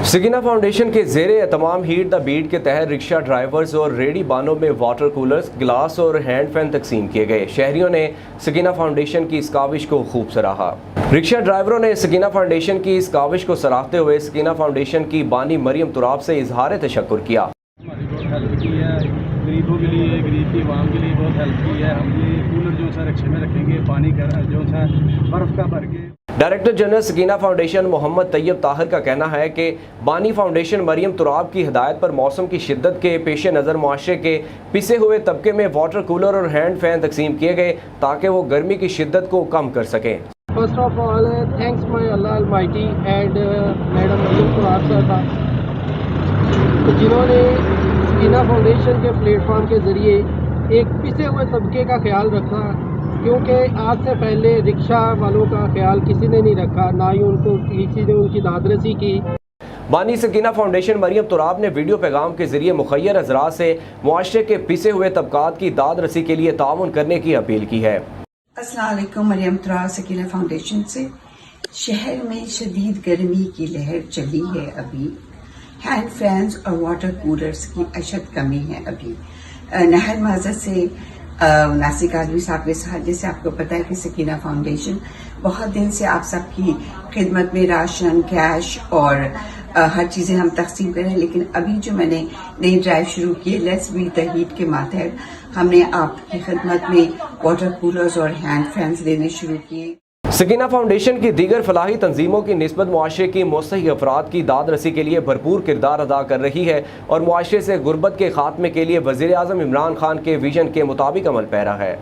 Sakina foundation के ज़ेरे एहतमाम heat the beat के तहत रिक्शा ड्राइवर्स और रेडी बानों में वाटर कूलर्स, गिलास और हैंड फैन तकसीम किए गए। शहरियों ने सकीना फाउंडेशन की इस काविश को खूब सराहा। रिक्शा ड्राइवरों ने सकीना फाउंडेशन की इस काविश को सराहते हुए सकीना फाउंडेशन की बानी मरियम तुराब से इजहार तशक्कुर किया। हमारी बहुत हेल्प की है, गरीबों के लिए, गरीब की आवाम के लिए बहुत हेल्प की है। हम ये कूलर जो सा रिक्शे में रखेंगे, पानी का जो सा बर्फ़ का भर के। Director general Sakina foundation Mohammad Tayyab Tahir का कहना है कि बानी फाउंडेशन मरियम तुराब की हिदायत पर मौसम की शिद्दत के पेश नज़र मुआशरे के पिसे हुए तबके में वाटर कूलर और हैंड फैन तकसीम किए गए ताकि वो गर्मी की शिद्दत को कम कर सकें। First of all thanks my Allah almighty and madam Mariam Turab sahab जिन्होंने सकीना फाउंडेशन के प्लेटफॉर्म के ज़रिए एक पिसे हुए तबके का ख्याल रखा, क्योंकि आज से पहले रिक्शा वालों का ख्याल किसी ने नहीं रखा, ना ही उनको किसी ने उनकी दादरसी की। बानी सकीना फाउंडेशन मरियम तुराब ने वीडियो पैगाम के जरिए मुखय्यर हज़रात से मुआशरे के पिसे हुए तबकात की दाद रसी के लिए ताउन करने की अपील की है। अस्सलाम वालेकुम, मरियम तुराब सकीना फाउंडेशन से। शहर में शदीद गर्मी की लहर चली है अभी। हैंड फैंस और वाटर कूलर्स की अशद कमी है अभी। नहर माजर से नासिक आदमी साहब के साथ, जैसे आपको पता है कि सकीना फाउंडेशन बहुत दिन से आप सबकी खिदमत में राशन, कैश और हर चीज़ें हम तकसीम करें, लेकिन अभी जो मैंने नई ड्राइव शुरू की है लेट्स बीट द हीट के मातहत हमने आपकी खिदमत में वाटर कूलर्स और हैंड फैंस देने शुरू किए। सकीना फाउंडेशन की दीगर फलाही तंजीमों की निस्बत मुआशरे की मुस्तहिक अफराद की दाद रसी के लिए भरपूर किरदार अदा कर रही है और मुआशरे से गुर्बत के खात्मे के लिए वज़ीर आज़म इमरान खान के विजन के मुताबिक अमल पैरा है।